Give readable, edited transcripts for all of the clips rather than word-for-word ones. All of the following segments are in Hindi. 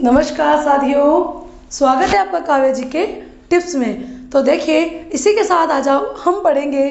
नमस्कार साथियों, स्वागत है आपका काव्य जी के टिप्स में। तो देखिए, इसी के साथ आज हम पढ़ेंगे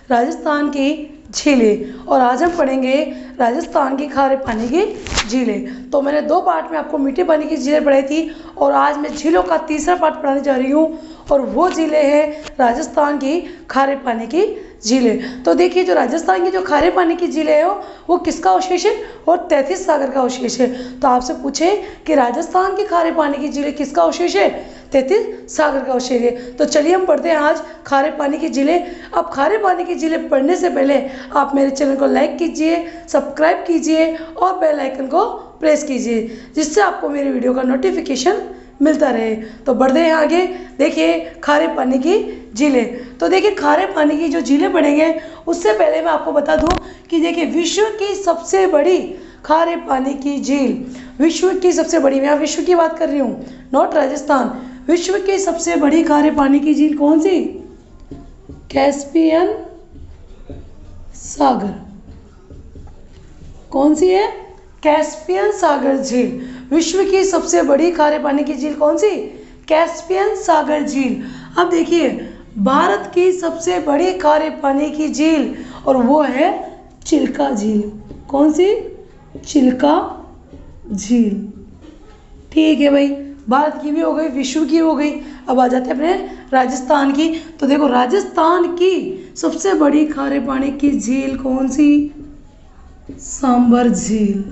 राजस्थान की झीलें, और आज हम पढ़ेंगे राजस्थान की खारे पानी की झीलें। तो मैंने 2 पार्ट में आपको मीठे पानी की झीलें पढ़ाई थी, और आज मैं झीलों का तीसरा पार्ट पढ़ाने जा रही हूँ, और वो झीलें हैं राजस्थान की खारे पानी की झीलें। तो देखिए, जो राजस्थान की जो खारे पानी की झीलें हैं वो किसका अवशेष है? और 33 सागर का अवशेष है। तो आपसे पूछे कि राजस्थान की खारे पानी की झीलें किसका अवशेष है? 33 सागर का अवशेष है। तो चलिए हम पढ़ते हैं आज खारे पानी की झीलें। अब खारे पानी की झीलें पढ़ने से पहले आप मेरे चैनल को लाइक कीजिए, सब्सक्राइब कीजिए और बेल आइकन को प्रेस कीजिए, जिससे आपको मेरी वीडियो का नोटिफिकेशन मिलता रहे। तो बढ़ते हैं आगे। देखिए, खारे पानी की झीलें। तो देखिए, खारे पानी की जो झीलें पढ़ेंगे उससे पहले मैं आपको बता दूं कि देखिए, विश्व की सबसे बड़ी खारे पानी की झील, विश्व की सबसे बड़ी, मैं विश्व की बात कर रही हूँ, नॉट राजस्थान। विश्व की सबसे बड़ी खारे पानी की झील कौन सी? कैस्पियन सागर। कौन सी है? कैस्पियन सागर झील। विश्व की सबसे बड़ी खारे पानी की झील कौन सी? कैस्पियन सागर झील। अब देखिए, भारत की सबसे बड़ी खारे पानी की झील, और वो है चिल्का झील। कौन सी? चिल्का झील। ठीक है भाई, भारत की भी हो गई, विश्व की हो गई। अब आ जाते हैं अपने राजस्थान की। तो देखो, राजस्थान की सबसे बड़ी खारे पानी की झील कौन सी? सांबर झील।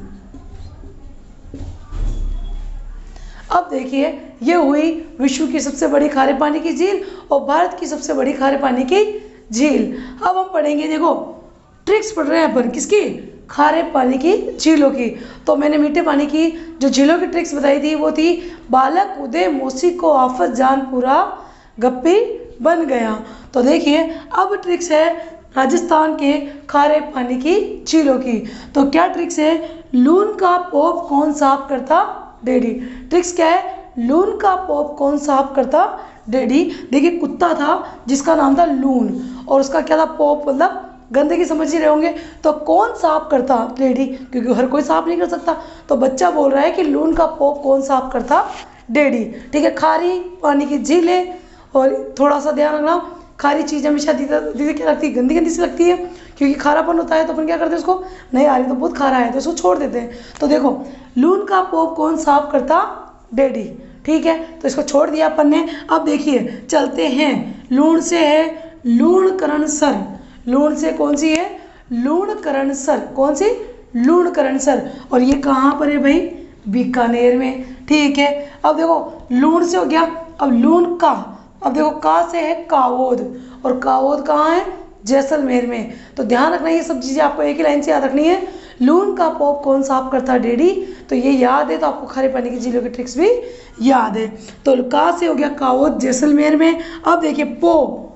अब देखिए, ये हुई विश्व की सबसे बड़ी खारे पानी की झील और भारत की सबसे बड़ी खारे पानी की झील। अब हम पढ़ेंगे, देखो ट्रिक्स पढ़ रहे हैं अपन किसकी? खारे पानी की झीलों की। तो मैंने मीठे पानी की जो झीलों की ट्रिक्स बताई थी वो थी, बालक उदय मौसी को आफत जान पूरा गप्पी बन गया। तो देखिए, अब ट्रिक्स है राजस्थान के खारे पानी की झीलों की। तो क्या ट्रिक्स है? लून का पोप कौन साफ करता? डैडी। ट्रिक्स क्या है? लून का पोप कौन साफ करता? डैडी। देखिए, कुत्ता था जिसका नाम था लून, और उसका क्या था? पोप, मतलब गंदगी समझ ही रहे होंगे। तो कौन साफ करता? डैडी, क्योंकि हर कोई साफ नहीं कर सकता। तो बच्चा बोल रहा है कि लून का पोप कौन साफ करता? डैडी। ठीक है, खारी पानी की झीलें, और थोड़ा सा ध्यान रखना, खारी चीज़ हमेशा दीदी क्या लगती है? गंदी गंदी सी लगती है, क्योंकि खारापन होता है। तो अपन क्या करते हैं, उसको नहीं आ रही तो बहुत खारा है तो उसको छोड़ देते हैं। तो देखो, लून का पोप कौन साफ करता? डैडी। ठीक है, तो इसको छोड़ दिया अपन ने। अब देखिए, चलते हैं। लूण से है लूणकरण सर। लूण से कौन सी है? लूणकरण सर। कौन सी? लूणकरण सर। और ये कहाँ पर है भाई? बीकानेर में। ठीक है, अब देखो, लूण से हो गया। अब लूण का, अब देखो का से है कावोद, और कावोद कहाँ है? जैसलमेर में। तो ध्यान रखना, ये सब चीज़ें आपको एक ही लाइन से याद रखनी है। लून का पोप कौन साफ करता है? डैडी। तो ये याद है तो आपको खारे पानी की झीलों की ट्रिक्स भी याद है। तो का से हो गया कावोद, जैसलमेर में। अब देखिए, पोप,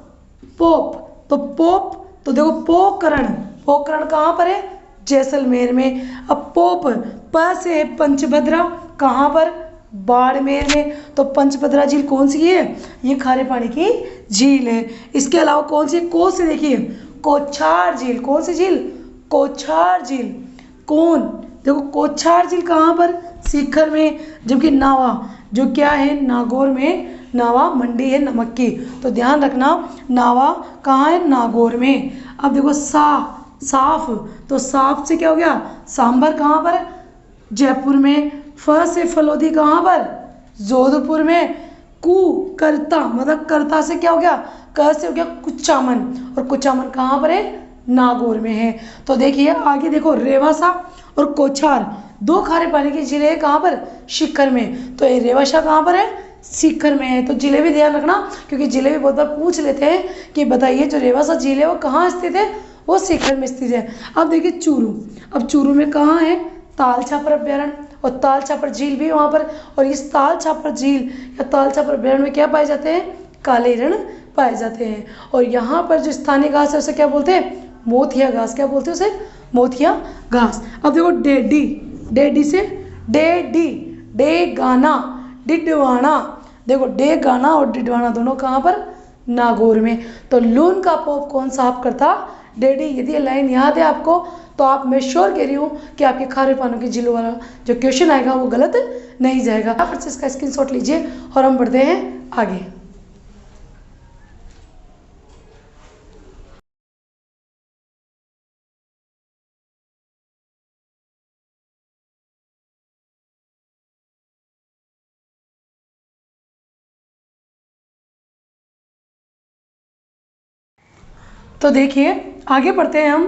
तो पोप, तो देखो पोकरण, पोकरण कहाँ पर है? जैसलमेर में। अब पोप, प से है पंचभद्रा, कहाँ पर? बाड़मेर में। तो पंचभद्रा झील कौन सी है? ये खारे पानी की झील है। इसके अलावा कौन सी? को से देखिए, कोछार झील। कौन सी झील? कोछार झील। कौन? देखो, कोछार झील कहाँ पर? सीकर में। जबकि नावा, जो क्या है? नागौर में। नावा मंडी है नमक की, तो ध्यान रखना, नावा कहाँ है? नागौर में। अब देखो, साफ, तो साफ से क्या हो गया? सांबर कहाँ पर? जयपुर में। फ से फलोदी कहाँ पर? जोधपुर में। करता, मतलब करता से क्या हो गया? क से हो गया कुचामन, और कुचामन कहाँ पर है? नागौर में है। तो देखिए आगे, देखो रेवासा और कोछार, 2 खारे पानी की झीलें कहाँ पर? सीकर में। तो ये रेवासा कहाँ पर है? सीकर में है। तो जिले भी ध्यान रखना, क्योंकि जिले भी बहुत बार पूछ लेते हैं कि बताइए जो रेवासा झील है वो कहाँ स्थित है? वो सीकर में स्थित है। अब देखिए चूरू, अब चूरू में कहाँ है? ताल छापर अभ्यारण्य, और ताल छापर झील भी वहाँ पर। और इस ताल छापर झील या ताल छापर अभ्यारण्य में क्या पाए जाते हैं? काले हिरण पाए जाते हैं। और यहाँ पर जो स्थानीय घास है उसे क्या बोलते हैं? मोथिया घास। क्या बोलते हैं उसे? मोथिया घास। अब देखो, डेडी, डेडी से डेडी, डे गाना, डिडवाना। देखो, डे गाना और डिडवाना दोनों कहाँ पर? नागौर में। तो लून का पोप कौन साफ करता? डैडी यदि ये लाइन याद है आपको तो आप, मैं श्योर कह रही हूँ कि आपके खारे पानों की झीलों वाला जो क्वेश्चन आएगा वो गलत नहीं जाएगा। फिर से इसका स्क्रीनशॉट लीजिए और हम बढ़ते हैं आगे। तो देखिए आगे बढ़ते हैं हम।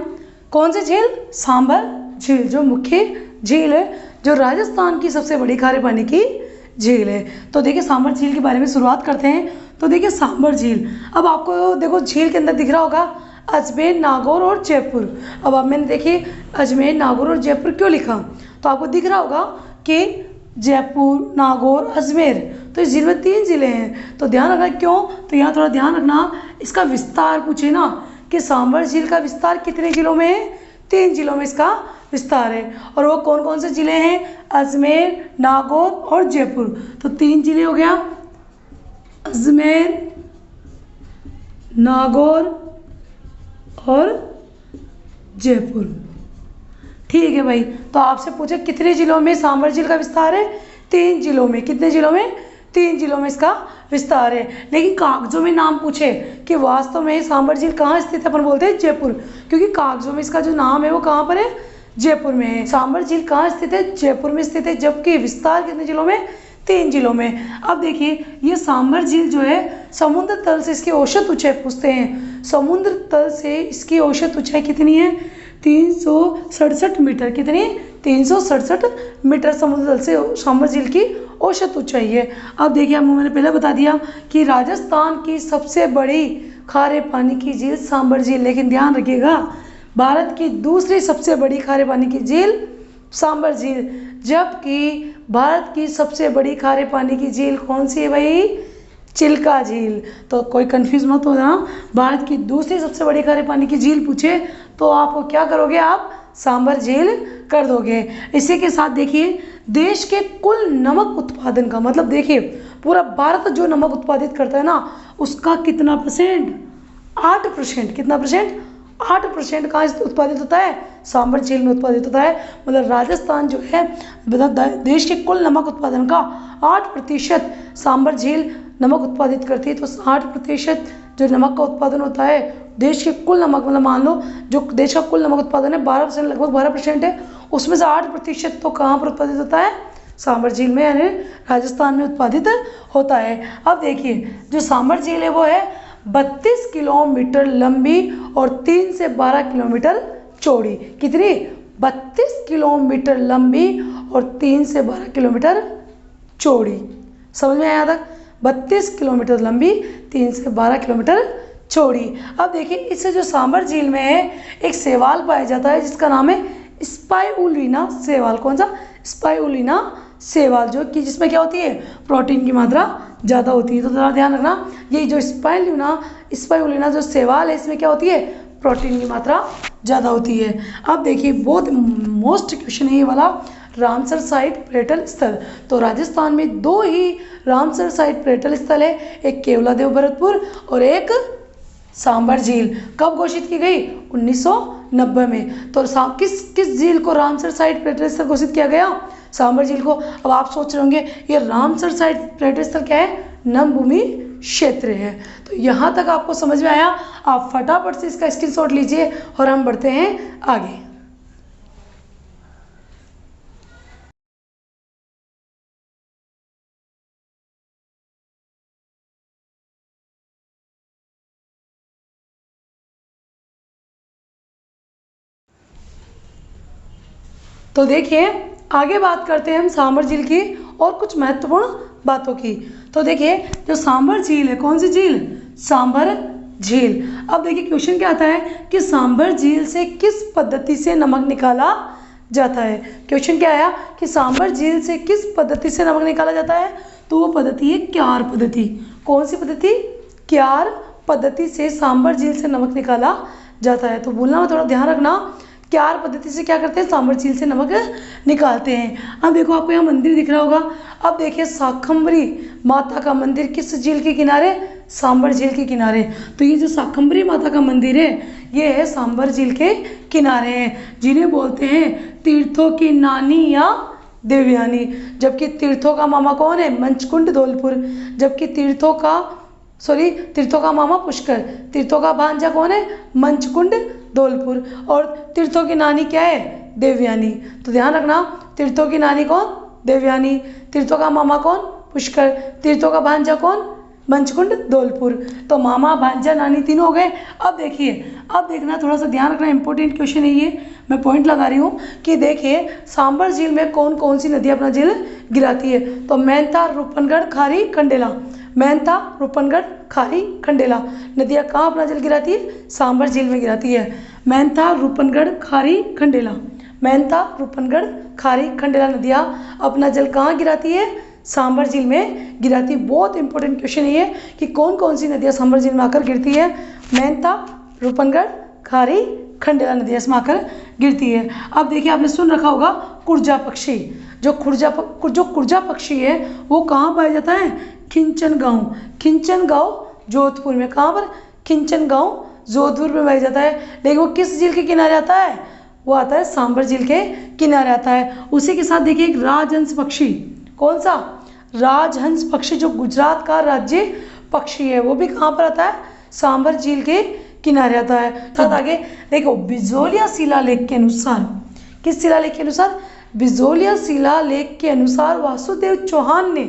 कौन सी झील? सांबर झील, जो मुख्य झील है, जो राजस्थान की सबसे बड़ी खारे पानी की झील है। तो देखिए सांबर झील के बारे में शुरुआत करते हैं। तो देखिए सांबर झील, अब आपको देखो झील के अंदर दिख रहा होगा अजमेर, नागौर और जयपुर। अब आप मैंने देखिए अजमेर, नागौर और जयपुर क्यों लिखा, तो आपको दिख रहा होगा कि जयपुर, नागौर, अजमेर, तो इस झील में 3 ज़िले हैं। तो ध्यान रखना क्यों, तो यहाँ थोड़ा ध्यान रखना, इसका विस्तार पूछे ना कि सांबर झील का विस्तार कितने ज़िलों में है? 3 ज़िलों में इसका विस्तार है। और वो कौन कौन से ज़िले हैं? अजमेर, नागौर और जयपुर। तो 3 ज़िले हो गया, अजमेर, नागौर और जयपुर। ठीक है भाई, तो आपसे पूछे कितने ज़िलों में सांबर झील का विस्तार है? 3 ज़िलों में। कितने ज़िलों में? 3 ज़िलों में इसका विस्तार है। लेकिन कागजों में नाम पूछे कि वास्तव में सांबर झील कहाँ स्थित है, अपन बोलते हैं जयपुर, क्योंकि कागजों में इसका जो नाम है वो कहाँ पर है? जयपुर में है। सांबर झील कहाँ स्थित है? जयपुर में स्थित है। जबकि विस्तार कितने ज़िलों में? 3 ज़िलों में। अब देखिए ये सांबर झील जो है समुद्र तल से इसकी औसत ऊंचाई पूछते हैं। समुद्र तल से इसकी औसत ऊंचाई कितनी है? 367 मीटर। कितनी? 367 मीटर समुद्र तल से सांबर झील की औसत ऊंचाई है। अब देखिए आपको मैंने पहले बता दिया कि राजस्थान की सबसे बड़ी खारे पानी की झील सांबर झील, लेकिन ध्यान रखिएगा भारत की दूसरी सबसे बड़ी खारे पानी की झील सांबर झील, जबकि भारत की सबसे बड़ी खारे पानी की झील कौन सी है भाई? चिल्का झील। तो कोई कंफ्यूज मत हो ना, भारत की दूसरी सबसे बड़ी खारे पानी की झील पूछे तो आपको क्या करोगे? आप सांबर झील कर दोगे। इसी के साथ देखिए देश के कुल नमक उत्पादन का मतलब, देखिए पूरा भारत जो नमक उत्पादित करता है ना उसका कितना परसेंट? 8%। कितना परसेंट? 8% कहाँ उत्पादित होता है? सांबर झील में उत्पादित होता है। मतलब राजस्थान जो है देश के कुल नमक उत्पादन का 8% सांबर झील नमक उत्पादित करती है। तो 8% जो नमक का उत्पादन होता है देश के कुल नमक, मतलब मान लो जो देश का कुल नमक उत्पादन है 12%, लगभग 12% है, उसमें से 8% तो कहाँ पर उत्पादित होता है? सांबर झील में, यानी राजस्थान में उत्पादित होता है। अब देखिए जो सांबर झील है वो है 32 किलोमीटर लंबी और 3 से 12 किलोमीटर चौड़ी। कितनी? 32 किलोमीटर लंबी और 3 से 12 किलोमीटर चौड़ी। समझ में आया तक? 32 किलोमीटर लंबी, 3 से 12 किलोमीटर चौड़ी। अब देखिए इससे जो सांबर झील में है एक शैवाल पाया जाता है जिसका नाम है स्पाइरुलिना शैवाल। कौन सा? स्पाइरुलिना शैवाल, जो कि जिसमें क्या होती है? प्रोटीन की मात्रा ज़्यादा होती है। तो ज़रा ध्यान रखना, ये जो स्पाइरुलिना जो शैवाल है इसमें क्या होती है? प्रोटीन की मात्रा ज़्यादा होती है। अब देखिए बहुत मोस्ट क्वेश्चन है ये वाला, रामसर साइट पर्यटन स्थल। तो राजस्थान में 2 ही रामसर साइट पर्यटन स्थल है, एक केवलादेव भरतपुर और एक सांबर झील। कब घोषित की गई? 1990 में। तो किस झील को रामसर साइट पर्यटन स्थल घोषित किया गया? सांबर झील को। अब आप सोच रहे होंगे ये रामसर साइट पर्यटन स्थल क्या है? नमभूमि क्षेत्र है। तो यहाँ तक आपको समझ में आया? आप फटाफट से इसका स्क्रीनशॉट लीजिए और हम बढ़ते हैं आगे। तो देखिए आगे बात करते हैं हम सांबर झील की और कुछ महत्वपूर्ण बातों की। तो देखिए जो सांबर झील है, कौन सी झील? सांबर झील। अब देखिए क्वेश्चन क्या आता है कि सांबर झील से किस पद्धति से नमक निकाला जाता है। क्वेश्चन क्या आया कि सांबर झील से किस पद्धति से नमक निकाला जाता है? तो वो पद्धति है क्यार पद्धति। कौन सी पद्धति? क्यार पद्धति से सांबर झील से नमक निकाला जाता है। तो बोलना में थोड़ा ध्यान रखना, क्यार पद्धति से क्या करते हैं? सांबर झील से नमक निकालते हैं। अब देखो आपको यहाँ मंदिर दिख रहा होगा। अब देखिए शाकंभरी माता का मंदिर किस झील के किनारे? सांबर झील के किनारे। तो ये जो शाकंभरी माता का मंदिर है ये है सांबर झील के किनारे है, जिन्हें बोलते हैं तीर्थों की नानी या देवयानी। जबकि तीर्थों का मामा कौन है? मंचकुंड धौलपुर। जबकि तीर्थों का मामा पुष्कर, तीर्थों का भांजा कौन है? मंचकुंड धौलपुर। और तीर्थों की नानी क्या है? देवयानी। तो ध्यान रखना, तीर्थों की नानी कौन? देवयानी। तीर्थों का मामा कौन? पुष्कर। तीर्थों का भांजा कौन? मंचकुंड धौलपुर। तो मामा, भांजा, नानी तीनों हो गए। अब देखिए, अब देखना, थोड़ा सा ध्यान रखना, इंपॉर्टेंट क्वेश्चन है ये, मैं पॉइंट लगा रही हूँ कि देखिए सांबर झील में कौन कौन सी नदी अपना झील गिराती है। तो मेहता, रूपनगढ़, खारी, खंडेला। मेहता, रूपनगढ़, खारी, खंडेला नदियाँ कहाँ अपना जल गिराती है? सांबर झील में गिराती है। मेहता, रूपनगढ़, खारी, खंडेला। मेहता, रूपनगढ़, खारी, खंडेला नदियाँ अपना जल कहाँ गिराती है? सांबर झील में गिराती। बहुत इंपॉर्टेंट क्वेश्चन है ये कि कौन कौन सी नदियाँ सांबर झील में आकर गिरती है? मेहता, रूपनगढ़, खारी, खंडेला नदियाँ इसमें आकर गिरती है। अब देखिए, आपने सुन रखा होगा कुर्जा पक्षी। जो कुर्जा पक्षी है वो कहाँ पाया जाता है? खिंचन गाँव। खिंचन गाँव जोधपुर में। कहाँ पर? खिंचन गाँव जोधपुर में पाया जाता है। लेकिन वो किस झील के किनारे आता है? वो आता है सांबर झील के किनारे आता है। उसी के साथ देखिए एक राजहंस पक्षी। कौन सा? राजहंस पक्षी, जो गुजरात का राज्य पक्षी है, वो भी कहाँ पर आता है? सांबर झील के किनारे आता है। तो आगे देखो, बिजोलिया शिलालेख के अनुसार, किस शिलालेख के अनुसार? बिजोलिया शिलालेख के अनुसार वासुदेव चौहान ने,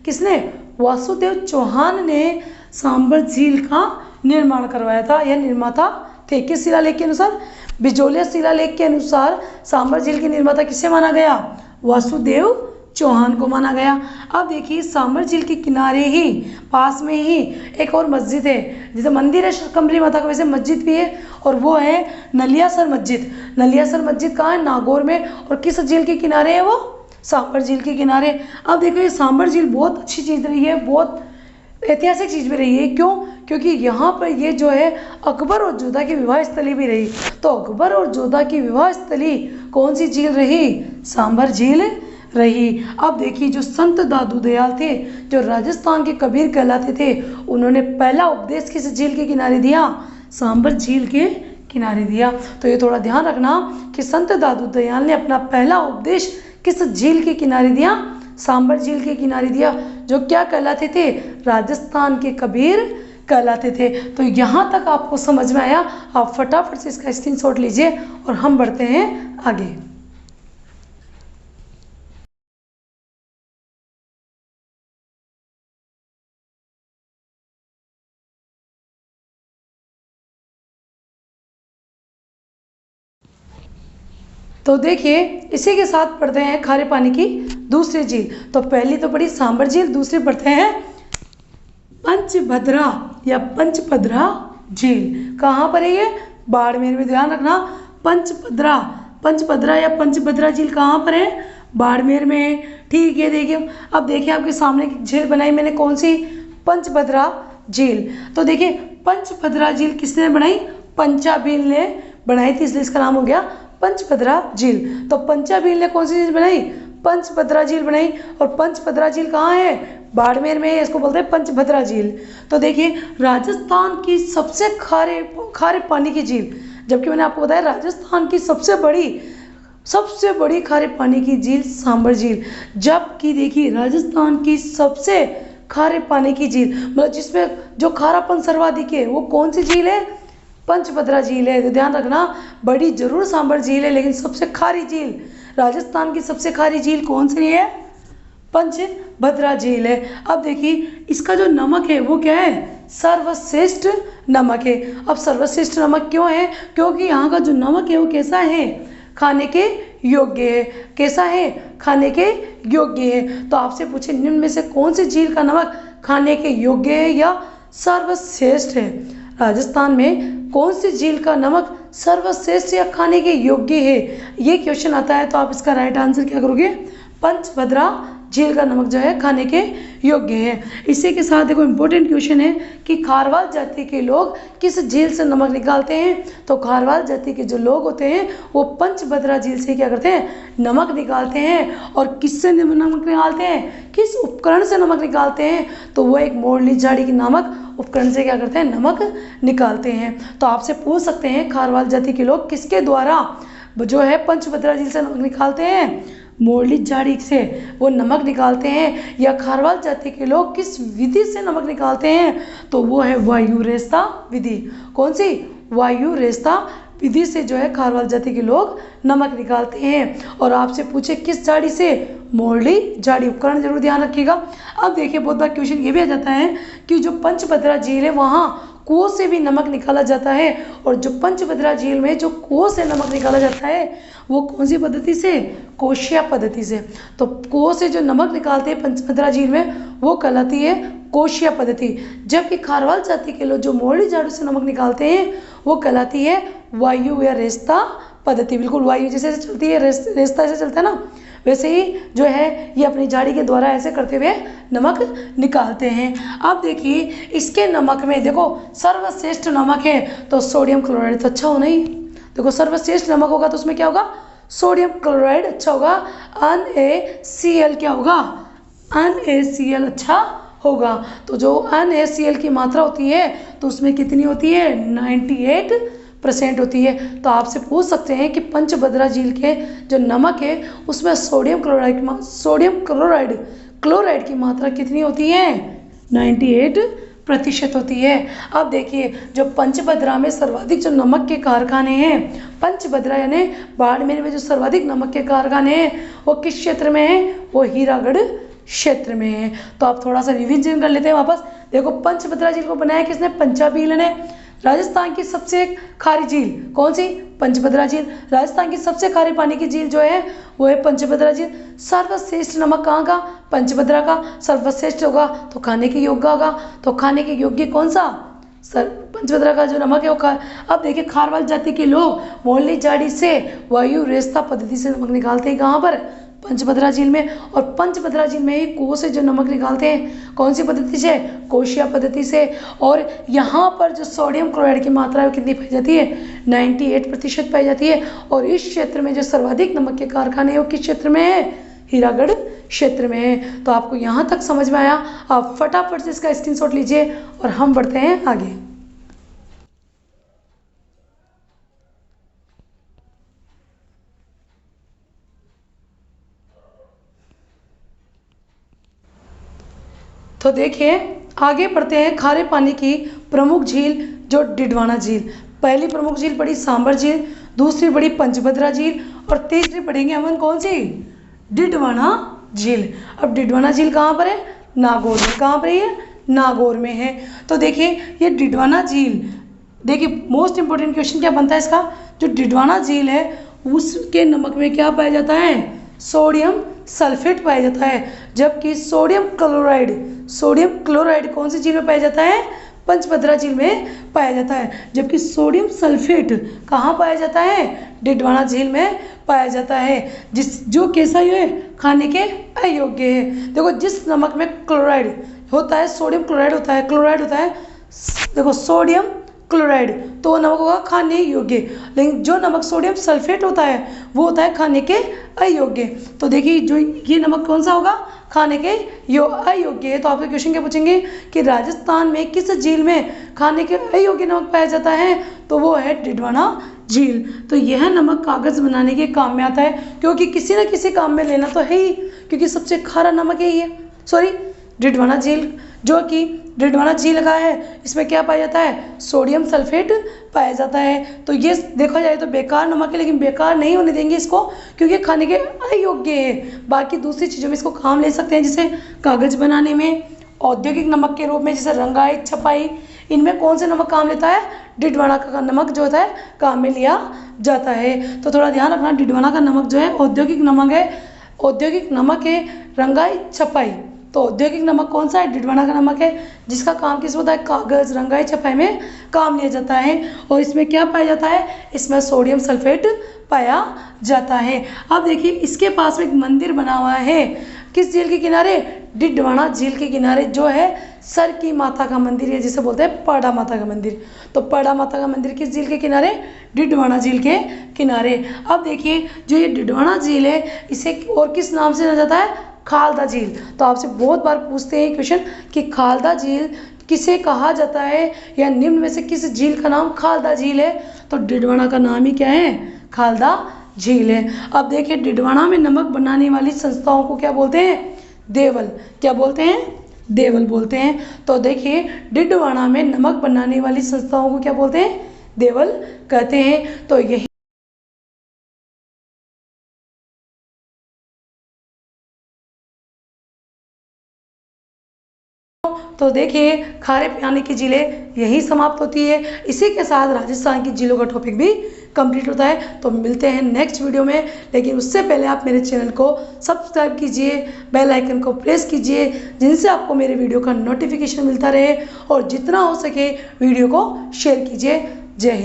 किसने? वासुदेव चौहान ने सांबर झील का निर्माण करवाया था, यह निर्माता थे। किस शिलालेख के अनुसार? बिजोलिया शिलालेख के अनुसार सांबर झील के निर्माता किसे माना गया? वासुदेव चौहान को माना गया। अब देखिए, सांबर झील के किनारे ही, पास में ही एक और मस्जिद है, जैसे मंदिर है शाकंभरी माता का, वैसे मस्जिद भी है, और वो है नलियासर मस्जिद। नलियासर मस्जिद कहाँ है? नागौर में। और किस झील के किनारे है वो? सांबर झील के किनारे। अब देखो, ये सांबर झील बहुत अच्छी चीज़ रही है, बहुत ऐतिहासिक चीज़ भी रही है। क्यों? क्योंकि यहाँ पर ये जो है अकबर और जोधा की विवाह स्थली भी रही। तो अकबर और जोधा की विवाह स्थली कौन सी झील रही? सांबर झील रही। अब देखिए, जो संत दादू दयाल थे, जो राजस्थान के कबीर कहलाते थे, उन्होंने पहला उपदेश किस झील के किनारे दिया? सांबर झील के किनारे दिया। तो ये थोड़ा ध्यान रखना कि संत दादू दयाल ने अपना पहला उपदेश किस झील के किनारे दिया? सांबर झील के किनारे दिया, जो क्या कहलाते थे? राजस्थान के कबीर कहलाते थे। तो यहाँ तक आपको समझ में आया? आप फटाफट से इसका स्क्रीनशॉट लीजिए और हम बढ़ते हैं आगे। तो देखिए, इसी के साथ पढ़ते हैं खारे पानी की दूसरी झील। तो पहली तो पढ़ी सांबर झील, दूसरी पढ़ते हैं पंचभद्रा या पंचपद्रा झील। कहाँ पर है ये? बाड़मेर में। ध्यान रखना, पंचपद्रा या पंचभद्रा झील कहाँ पर है? बाड़मेर में है। ठीक है, देखिए, अब देखिए आपके सामने झील बनाई मैंने, कौन सी? पंचभद्रा झील। तो देखिए, पंचभद्रा झील किसने बनाई? पंचाबील ने बनाई थी, इसलिए इसका नाम हो गया पंचभद्रा झील। तो पंचाबील ने कौन सी झील बनाई? पंचभद्रा झील बनाई। और पंचभद्रा झील कहाँ है? बाड़मेर में है, इसको बोलते हैं पंचभद्रा झील। तो देखिए, राजस्थान की सबसे खारे पानी की झील, जबकि मैंने आपको बताया राजस्थान की सबसे बड़ी खारे पानी की झील सांबर झील। जबकि देखिए, राजस्थान की सबसे खारे पानी की झील, मतलब जिसमें जो खारापन सर्वाधिक है, वो कौन सी झील है? पंचभद्रा झील है। तो ध्यान रखना, बड़ी जरूर सांबर झील है, लेकिन सबसे खारी झील, राजस्थान की सबसे खारी झील कौन सी है? पंचभद्रा झील है। अब देखिए, इसका जो नमक है वो क्या है? सर्वश्रेष्ठ नमक है। अब सर्वश्रेष्ठ नमक क्यों है? क्योंकि यहाँ का जो नमक है वो कैसा है? खाने के योग्य है। कैसा है? खाने के योग्य है। तो आपसे पूछे, निम्न में से कौन सी झील का नमक खाने के योग्य है या सर्वश्रेष्ठ है? राजस्थान में कौन सी झील का नमक सर्वश्रेष्ठ या खाने के योग्य है? ये क्वेश्चन आता है, तो आप इसका राइट आंसर क्या करोगे? पंचभद्रा झील का नमक जो है खाने के योग्य है। इसी के साथ देखो इम्पोर्टेंट क्वेश्चन है कि खारवाल जाति के लोग किस झील से नमक निकालते हैं। तो खारवाल जाति के जो लोग होते हैं वो पंचभद्रा झील से क्या करते हैं, नमक निकालते हैं। और किससे नमक निकालते हैं, किस उपकरण से नमक निकालते हैं, तो वो एक मोरली झाड़ी की नामक उपकरण से क्या करते हैं, नमक निकालते हैं। तो आपसे पूछ सकते हैं खारवाल जाति के लोग किसके द्वारा जो है पंचभद्रा झील से नमक निकालते हैं, मोरली झाड़ी से वो नमक निकालते हैं। या खारवाल जाति के लोग किस विधि से नमक निकालते हैं, तो वो है वायु रेस्ता विधि। कौन सी, वायु रेस्ता विधि से जो है खारवाल जाति के लोग नमक निकालते हैं। और आपसे पूछे किस झाड़ी से, मोरली झाड़ी, उपकरण जरूर ध्यान रखिएगा। अब देखिए बहुत बार क्वेश्चन ये भी आ जाता है कि जो पंचभद्रा झील है वहाँ कुओं से भी नमक निकाला जाता है। और जो पंचभद्रा झील में जो कुओं से नमक निकाला जाता है वो कौन सी पद्धति से, कोशिया पद्धति से। तो कुओं से जो नमक निकालते हैं पंचभद्रा झील में वो कहलाती है कोशिया पद्धति। जबकि खारवाल जाति के लोग जो मोरली झाड़ू से नमक निकालते हैं वो कहलाती है वायु या रेस्ता पद्धति। बिल्कुल वायु जैसे चलती है, रेस्ता ऐसे चलता है ना, वैसे ही जो है ये अपनी झाड़ी के द्वारा ऐसे करते हुए नमक निकालते हैं। अब देखिए इसके नमक में देखो सर्वश्रेष्ठ नमक है तो सोडियम क्लोराइड तो अच्छा होना ही। देखो सर्वश्रेष्ठ नमक होगा तो उसमें क्या होगा, सोडियम क्लोराइड अच्छा होगा। NaCl क्या होगा, NaCl अच्छा होगा। तो जो NaCl की मात्रा होती है तो उसमें कितनी होती है, 98% होती है। तो आपसे पूछ सकते हैं कि पंचभद्रा झील के जो नमक है उसमें सोडियम क्लोराइड की मात्रा कितनी होती है, 98% होती है। अब देखिए जो पंचभद्रा में सर्वाधिक जो नमक के कारखाने हैं, पंचभद्रा यानी बाड़मेर में जो सर्वाधिक नमक के कारखाने हैं वो किस क्षेत्र में है, वो हीरागढ़ क्षेत्र में है। तो आप थोड़ा सा रिवीजन कर लेते हैं वापस। देखो पंचभद्रा झील को बनाया किसने, पंचाबील ने। राजस्थान की सबसे खारी झील कौन सी, पंचभद्रा झील। राजस्थान की सबसे खारे पानी की झील जो है वो है पंचभद्रा झील। सर्वश्रेष्ठ नमक कहाँ का, पंचभद्रा का। सर्वश्रेष्ठ होगा तो खाने के योग्य होगा, तो खाने के योग्य कौन सा, पंचभद्रा का जो नमक है वो अब देखिए खारवाल जाति के लोग मोरली झाड़ी से वायु रेस्ता पद्धति से नमक निकालते हैं कहाँ पर, पंचभद्रा झील में। और पंचभद्रा झील में ही कुओं से जो नमक निकालते हैं कौन सी पद्धति से, कोशिया पद्धति से। और यहाँ पर जो सोडियम क्लोराइड की मात्रा है वो कितनी पाई जाती है, 98% पाई जाती है। और इस क्षेत्र में जो सर्वाधिक नमक के कारखाने हैं वो किस क्षेत्र में है, हीरागढ़ क्षेत्र में है। तो आपको यहाँ तक समझ में आया, आप फटाफट से इसका स्क्रीनशॉट लीजिए और हम बढ़ते हैं आगे। तो देखिए आगे बढ़ते हैं, खारे पानी की प्रमुख झील जो डिडवाना झील। पहली प्रमुख झील पड़ी सांबर झील, दूसरी पड़ी पंचभद्रा झील और तीसरी पढ़ेंगे हम कौन सी, डिडवाना झील। अब डिडवाना झील कहाँ पर है, नागौर में। कहाँ पर है, नागौर में है। तो देखिए ये डिडवाना झील, देखिए मोस्ट इंपॉर्टेंट क्वेश्चन क्या बनता है इसका, जो डिडवाना झील है उसके नमक में क्या पाया जाता है, सोडियम सल्फेट पाया जाता है। जबकि सोडियम क्लोराइड कौन सी झील में पाया जाता है, पंचभद्रा झील में पाया जाता है। जबकि सोडियम सल्फेट कहाँ पाया जाता है, डिडवाना झील में पाया जाता है। जो कैसा है, खाने के अयोग्य है। देखो जिस नमक में क्लोराइड होता है, सोडियम क्लोराइड होता है, क्लोराइड होता है, देखो सोडियम क्लोराइड, तो वो नमक होगा खाने योग्य। लेकिन जो नमक सोडियम सल्फेट होता है वो होता है खाने के अयोग्य। तो देखिए जो ये नमक कौन सा होगा, खाने के अयोग्य है। तो आपसे क्वेश्चन क्या पूछेंगे कि राजस्थान में किस झील में खाने के अयोग्य नमक पाया जाता है, तो वो है डिडवाना झील। तो यह नमक कागज़ बनाने के काम में आता है, क्योंकि किसी न किसी काम में लेना तो है ही, क्योंकि सबसे खारा नमक है ये, डिडवाना झील। जो कि डिडवाना झील का है, इसमें क्या पाया जाता है, सोडियम सल्फेट पाया जाता है। तो ये देखा जाए तो बेकार नमक है, लेकिन बेकार नहीं होने देंगे इसको, क्योंकि खाने के अयोग्य है। बाकी दूसरी चीज़ों में इसको काम ले सकते हैं, जैसे कागज़ बनाने में, औद्योगिक नमक के रूप में जैसे रंगाई, छपाई, इनमें कौन से नमक काम लेता है, डिडवाना का नमक जो होता है काम में लिया जाता है। तो थोड़ा ध्यान रखना, डिडवाना का नमक जो है औद्योगिक नमक है, रंगाई छपाई। तो औद्योगिक नमक कौन सा है, डिडवाना का नमक है, जिसका काम किस होता है, कागज़, रंगाई छपाई में काम लिया जाता है। और इसमें क्या पाया जाता है, इसमें सोडियम सल्फेट पाया जाता है। अब देखिए इसके पास में एक मंदिर बना हुआ है, किस झील के किनारे? डिडवाना झील के किनारे, जो है सर की माता का मंदिर है, जिसे बोलते हैं पड़ा माता का मंदिर। तो पड़ा माता का मंदिर किस झील के किनारे? डिडवाना झील के किनारे। अब देखिए जो ये डिडवाना झील है, इसे और किस नाम से जाना जाता है? खालदा झील। तो आपसे बहुत बार पूछते हैं क्वेश्चन कि खालदा झील किसे कहा जाता है, या निम्न में से किस झील का नाम खालदा झील है? तो डिडवाना का नाम ही क्या है? खालदा झील है। अब देखिए डिडवाना में नमक बनाने वाली संस्थाओं को क्या बोलते हैं? देवल। क्या बोलते हैं? देवल बोलते हैं। तो देखिए डिडवाना में नमक बनाने वाली संस्थाओं को क्या बोलते हैं? देवल कहते हैं। तो यही तो देखिए खारे पानी की झीलें यही समाप्त होती है। इसी के साथ राजस्थान की झीलों का टॉपिक भी कंप्लीट होता है। तो मिलते हैं नेक्स्ट वीडियो में, लेकिन उससे पहले आप मेरे चैनल को सब्सक्राइब कीजिए, बेल आइकन को प्रेस कीजिए, जिनसे आपको मेरे वीडियो का नोटिफिकेशन मिलता रहे, और जितना हो सके वीडियो को शेयर कीजिए। जय हिंद।